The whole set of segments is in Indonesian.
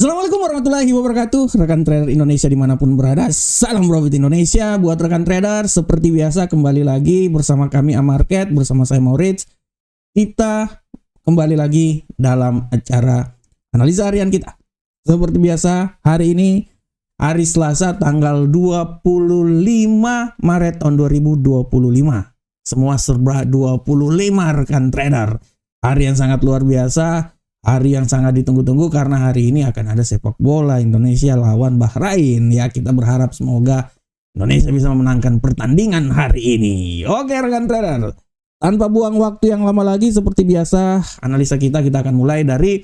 Assalamualaikum warahmatullahi wabarakatuh, rekan trader Indonesia dimanapun berada. Salam profit Indonesia buat rekan trader. Seperti biasa kembali lagi bersama kami Amarket, bersama saya Maurits. Kita kembali lagi dalam acara analisa harian kita. Seperti biasa hari ini hari Selasa tanggal 25 Maret tahun 2025. Semua serba 25 rekan trader. Hari yang sangat luar biasa. Hari yang sangat ditunggu-tunggu karena hari ini akan ada sepak bola Indonesia lawan Bahrain. Ya, kita berharap semoga Indonesia bisa memenangkan pertandingan hari ini. Oke rekan trader, tanpa buang waktu yang lama lagi, seperti biasa analisa kita akan mulai dari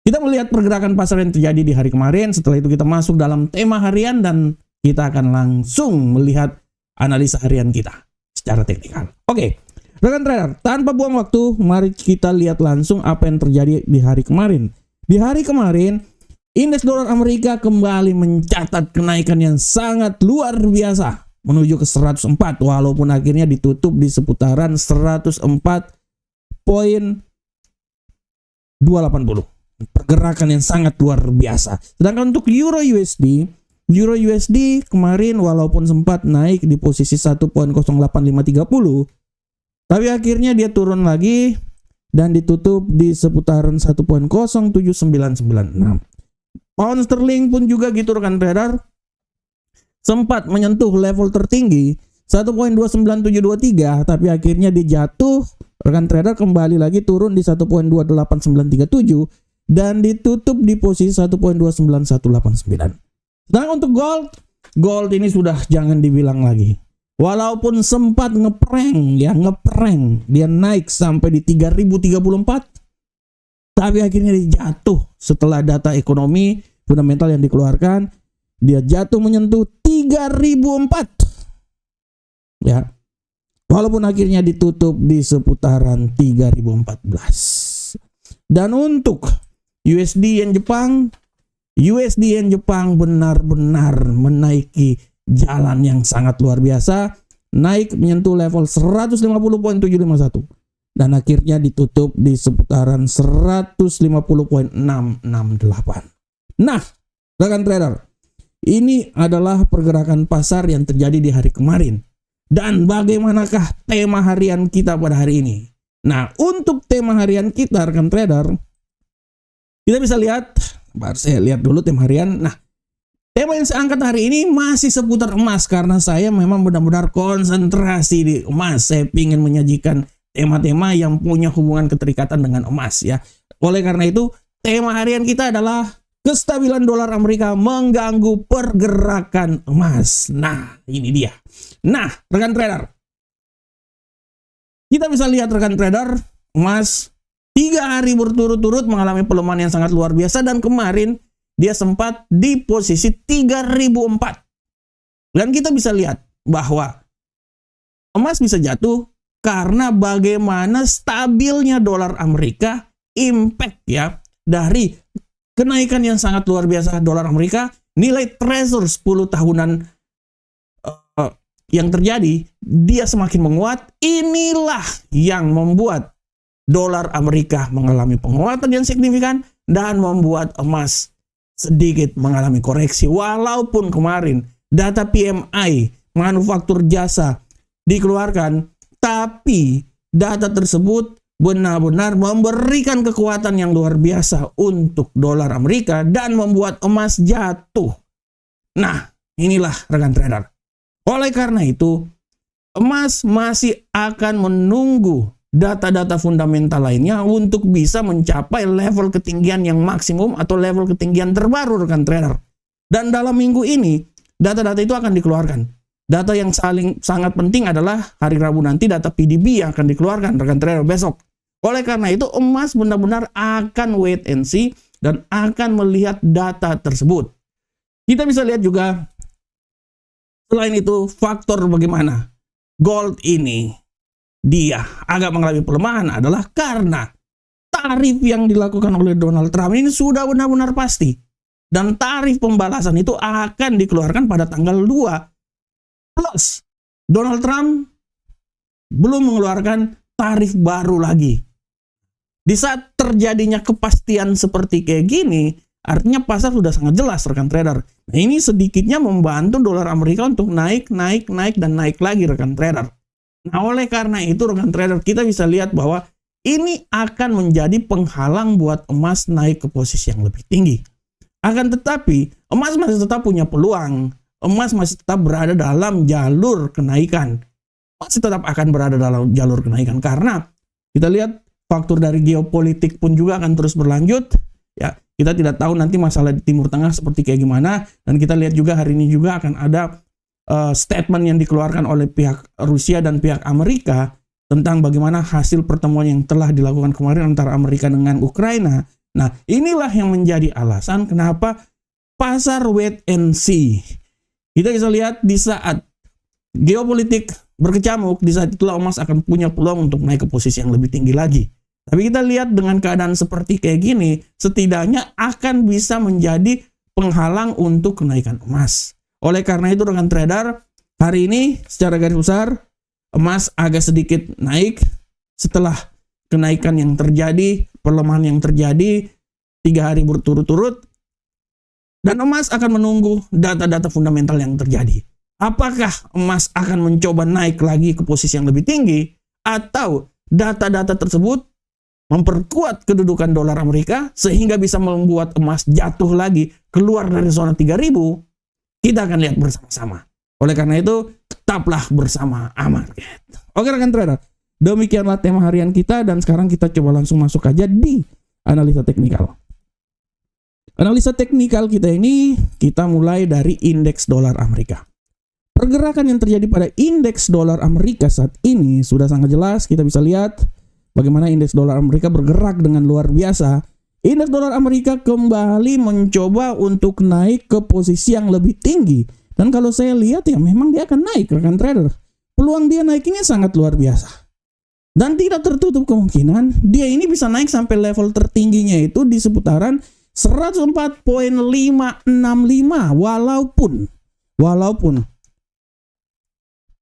kita melihat pergerakan pasar yang terjadi di hari kemarin. Setelah itu kita masuk dalam tema harian dan kita akan langsung melihat analisa harian kita secara teknikal. Oke. Rekan trader, tanpa buang waktu, mari kita lihat langsung apa yang terjadi di hari kemarin. Di hari kemarin, indeks dolar Amerika kembali mencatat kenaikan yang sangat luar biasa menuju ke 104, walaupun akhirnya ditutup di seputaran 104.280. Pergerakan yang sangat luar biasa. Sedangkan untuk Euro USD kemarin walaupun sempat naik di posisi 1.08530, tapi akhirnya dia turun lagi dan ditutup di seputaran 1.07996. Pound sterling pun juga gitu rekan trader. Sempat menyentuh level tertinggi 1.29723, tapi akhirnya dijatuh rekan trader, kembali lagi turun di 1.28937 dan ditutup di posisi 1.29189. Nah, untuk gold ini sudah jangan dibilang lagi. Walaupun sempat ngeprank, dia naik sampai di 3034, tapi akhirnya dia jatuh setelah data ekonomi fundamental yang dikeluarkan. Dia jatuh menyentuh 3004. Ya. Walaupun akhirnya ditutup di seputaran 3014. Dan untuk USD yen Jepang benar-benar menaiki jalan yang sangat luar biasa, naik menyentuh level 150.751 dan akhirnya ditutup di seputaran 150.668. Nah, rekan trader, ini adalah pergerakan pasar yang terjadi di hari kemarin. Dan bagaimanakah tema harian kita pada hari ini? Nah, untuk tema harian kita rekan trader, kita bisa lihat, saya lihat dulu tema harian. Nah, tema yang saya angkat hari ini masih seputar emas karena saya memang benar-benar konsentrasi di emas. Saya ingin menyajikan tema-tema yang punya hubungan keterikatan dengan emas ya. Oleh karena itu, tema harian kita adalah kestabilan dolar Amerika mengganggu pergerakan emas. Nah, ini dia. Nah, rekan trader, kita bisa lihat rekan trader, emas 3 hari berturut-turut mengalami pelemahan yang sangat luar biasa dan kemarin dia sempat di posisi 3004. Dan kita bisa lihat bahwa emas bisa jatuh karena bagaimana stabilnya dolar Amerika, impact ya dari kenaikan yang sangat luar biasa dolar Amerika, nilai treasury 10 tahunan yang terjadi, dia semakin menguat. Inilah yang membuat dolar Amerika mengalami penguatan yang signifikan dan membuat emas sedikit mengalami koreksi. Walaupun kemarin data PMI manufaktur jasa dikeluarkan, tapi data tersebut benar-benar memberikan kekuatan yang luar biasa untuk dolar Amerika dan membuat emas jatuh. Nah, inilah rekan trader. Oleh karena itu, emas masih akan menunggu data-data fundamental lainnya untuk bisa mencapai level ketinggian yang maksimum atau level ketinggian terbaru rekan trader. Dan dalam minggu ini data-data itu akan dikeluarkan. Data yang sangat penting adalah hari Rabu nanti data PDB yang akan dikeluarkan rekan trader besok. Oleh karena itu emas benar-benar akan wait and see dan akan melihat data tersebut. Kita bisa lihat juga selain itu faktor bagaimana gold ini dia agak mengalami pelemahan adalah karena tarif yang dilakukan oleh Donald Trump ini sudah benar-benar pasti. Dan tarif pembalasan itu akan dikeluarkan pada tanggal 2. Plus, Donald Trump belum mengeluarkan tarif baru lagi. Di saat terjadinya kepastian seperti kayak gini, Artinya pasar sudah sangat jelas rekan trader. Nah, ini sedikitnya membantu dolar Amerika untuk naik, dan naik lagi rekan trader. Nah, oleh karena itu rekan trader, kita bisa lihat bahwa ini akan menjadi penghalang buat emas naik ke posisi yang lebih tinggi. Akan tetapi, emas masih tetap punya peluang. Emas masih tetap berada dalam jalur kenaikan. Masih tetap akan berada dalam jalur kenaikan karena kita lihat faktor dari geopolitik pun juga akan terus berlanjut. Ya, kita tidak tahu nanti masalah di Timur Tengah seperti kayak gimana, dan kita lihat juga hari ini juga akan ada statement yang dikeluarkan oleh pihak Rusia dan pihak Amerika tentang bagaimana hasil pertemuan yang telah dilakukan kemarin antara Amerika dengan Ukraina. Nah, inilah yang menjadi alasan kenapa pasar wait and see. Kita bisa lihat di saat geopolitik berkecamuk, di saat itulah emas akan punya peluang untuk naik ke posisi yang lebih tinggi lagi. Tapi kita lihat dengan keadaan seperti kayak gini, setidaknya akan bisa menjadi penghalang untuk kenaikan emas. Oleh karena itu rekan trader, hari ini secara garis besar, emas agak sedikit naik setelah kenaikan yang terjadi, pelemahan yang terjadi 3 hari berturut-turut, dan emas akan menunggu data-data fundamental yang terjadi. Apakah emas akan mencoba naik lagi ke posisi yang lebih tinggi, atau data-data tersebut memperkuat kedudukan dolar Amerika sehingga bisa membuat emas jatuh lagi keluar dari zona 3.000? Kita akan lihat bersama-sama. Oleh karena itu, tetaplah bersama Amarket. Oke rekan trader, demikianlah tema harian kita, dan sekarang kita coba langsung masuk aja di analisa teknikal. Analisa teknikal kita ini, kita mulai dari indeks dolar Amerika. Pergerakan yang terjadi pada indeks dolar Amerika saat ini sudah sangat jelas. Kita bisa lihat bagaimana indeks dolar Amerika bergerak dengan luar biasa. Indeks dolar Amerika kembali mencoba untuk naik ke posisi yang lebih tinggi. Dan kalau saya lihat ya memang dia akan naik rekan trader. Peluang dia naik ini sangat luar biasa. Dan tidak tertutup kemungkinan dia ini bisa naik sampai level tertingginya itu di seputaran 104.565 walaupun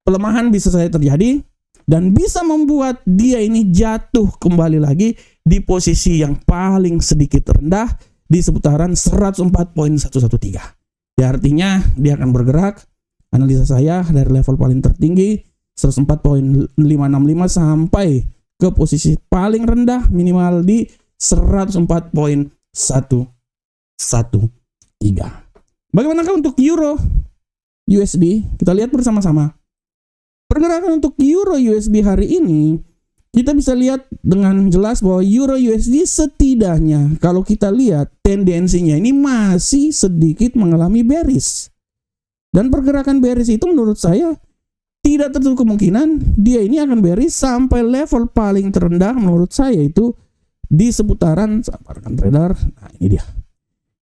pelemahan bisa saja terjadi dan bisa membuat dia ini jatuh kembali lagi di posisi yang paling sedikit rendah di seputaran 104.113. Ya, artinya dia akan bergerak, analisa saya, dari level paling tertinggi 104.565 sampai ke posisi paling rendah minimal di 104.113. Bagaimanakah untuk euro USD? Kita lihat bersama-sama. Pergerakan untuk euro USD hari ini, kita bisa lihat dengan jelas bahwa euro USD setidaknya kalau kita lihat tendensinya ini masih sedikit mengalami bearish. Dan pergerakan bearish itu menurut saya tidak tertutup kemungkinan dia ini akan bearish sampai level paling terendah menurut saya itu di seputaran rekan trader. Nah, ini dia.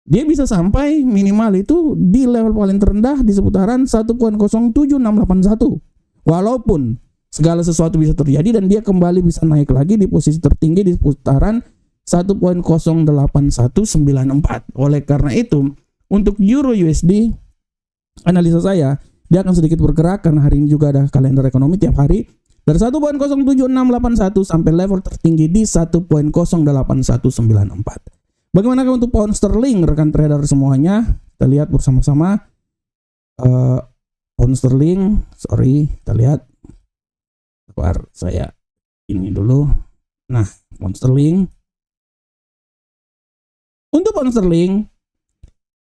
Dia bisa sampai minimal itu di level paling terendah di seputaran 1.07681. Walaupun segala sesuatu bisa terjadi dan dia kembali bisa naik lagi di posisi tertinggi di seputaran 1.08194. Oleh karena itu, untuk euro USD, analisa saya, dia akan sedikit bergerak karena hari ini juga ada kalender ekonomi tiap hari. Dari 1.07681 sampai level tertinggi di 1.08194. Bagaimanakah untuk pound sterling rekan trader semuanya? Kita lihat bersama-sama. Pound sterling, kita lihat. Keluar saya ini dulu. Nah, pound sterling. Untuk pound sterling,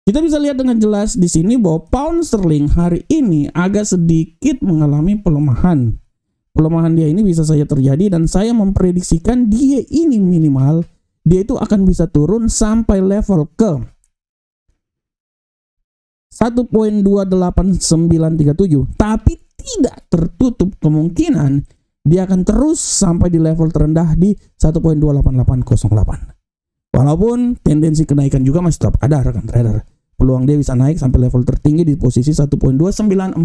kita bisa lihat dengan jelas di sini bahwa pound sterling hari ini agak sedikit mengalami pelemahan. Pelemahan dia ini bisa saja terjadi dan saya memprediksikan dia ini minimal dia itu akan bisa turun sampai level ke 1.28937, tapi tidak tertutup kemungkinan dia akan terus sampai di level terendah di 1.28808. Walaupun tendensi kenaikan juga masih tetap ada rekan trader. Peluang dia bisa naik sampai level tertinggi di posisi 1.29402.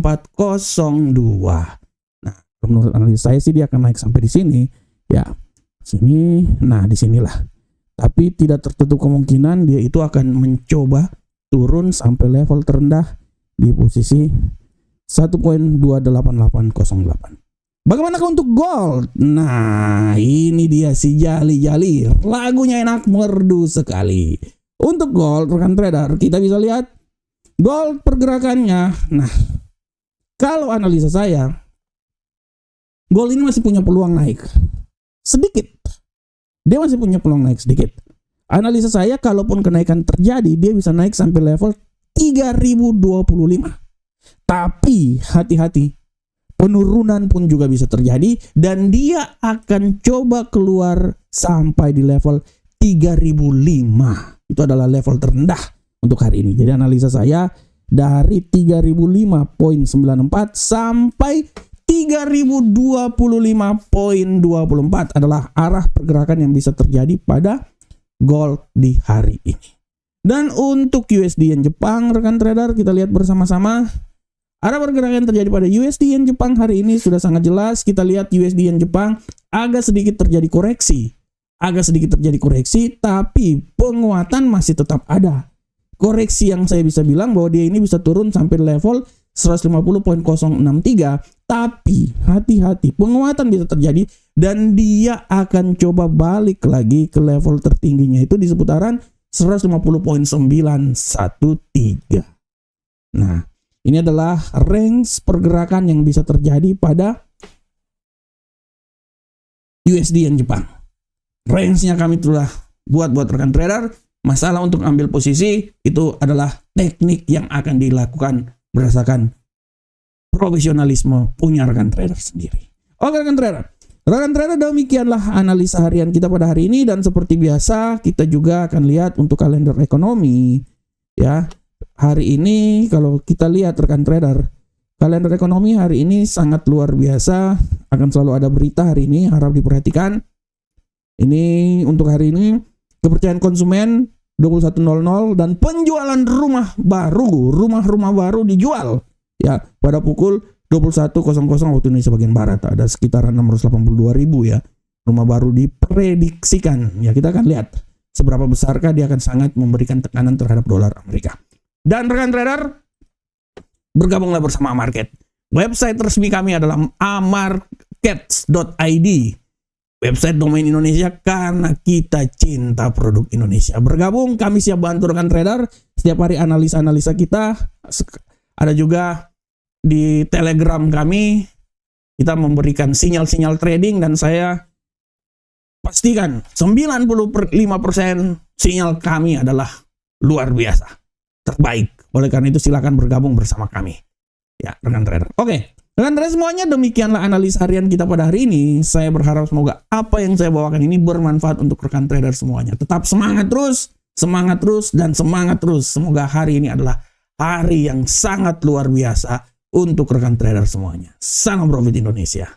Nah, menurut analisa saya sih dia akan naik sampai di sini. Ya, sini. Nah, di sinilah. Tapi tidak tertutup kemungkinan dia itu akan mencoba turun sampai level terendah di posisi 1.28808. Bagaimanakah untuk gold? Nah, ini dia si Jali-Jali. Lagunya enak, merdu sekali. Untuk gold, rekan trader, kita bisa lihat gold pergerakannya. Nah, kalau analisa saya, gold ini masih punya peluang naik sedikit. Dia masih punya peluang naik sedikit. Analisa saya, kalaupun kenaikan terjadi, dia bisa naik sampai level 3025. Tapi hati-hati, penurunan pun juga bisa terjadi dan dia akan coba keluar sampai di level 3005. Itu adalah level terendah untuk hari ini. Jadi analisa saya dari 3005.94 sampai 3025.24 adalah arah pergerakan yang bisa terjadi pada gold di hari ini. Dan untuk USD Yen Jepang, rekan trader, kita lihat bersama-sama. Arah pergerakan yang terjadi pada USD Yen Jepang hari ini sudah sangat jelas. Kita lihat USD Yen Jepang agak sedikit terjadi koreksi. Tapi penguatan masih tetap ada. Koreksi yang saya bisa bilang bahwa dia ini bisa turun sampai level 150.063. Tapi hati-hati, penguatan bisa terjadi dan dia akan coba balik lagi ke level tertingginya itu di seputaran 150.913. Nah, ini adalah range pergerakan yang bisa terjadi pada USD Yen Jepang. Range-nya kami telah buat rekan trader. Masalah untuk ambil posisi itu adalah teknik yang akan dilakukan berdasarkan profesionalisme punya rekan trader sendiri. Oke rekan trader. Rekan trader, demikianlah analisa harian kita pada hari ini, dan seperti biasa kita juga akan lihat untuk kalender ekonomi ya. Hari ini kalau kita lihat rekan trader, kalender ekonomi hari ini sangat luar biasa, akan selalu ada berita hari ini, harap diperhatikan. Ini untuk hari ini kepercayaan konsumen 21.00 dan penjualan rumah baru dijual ya pada pukul 21.00 waktu Indonesia bagian Barat. Ada sekitar 682.000 ya rumah baru diprediksikan. Ya, kita akan lihat seberapa besarkah dia akan sangat memberikan tekanan terhadap dolar Amerika. Dan rekan trader, bergabunglah bersama Amarket. Website resmi kami adalah amarkets.id. Website domain Indonesia karena kita cinta produk Indonesia. Bergabung, kami siap bantu rekan trader. Setiap hari analisa kita. Ada juga di Telegram kami, kita memberikan sinyal-sinyal trading, dan saya pastikan 95% sinyal kami adalah luar biasa, terbaik. Oleh karena itu silakan bergabung bersama kami ya rekan trader. Oke, rekan trader semuanya, demikianlah analisa harian kita pada hari ini. Saya berharap semoga apa yang saya bawakan ini bermanfaat untuk rekan trader semuanya. Tetap semangat terus, dan semangat terus. Semoga hari ini adalah hari yang sangat luar biasa untuk rekan trader semuanya. Salam profit Indonesia.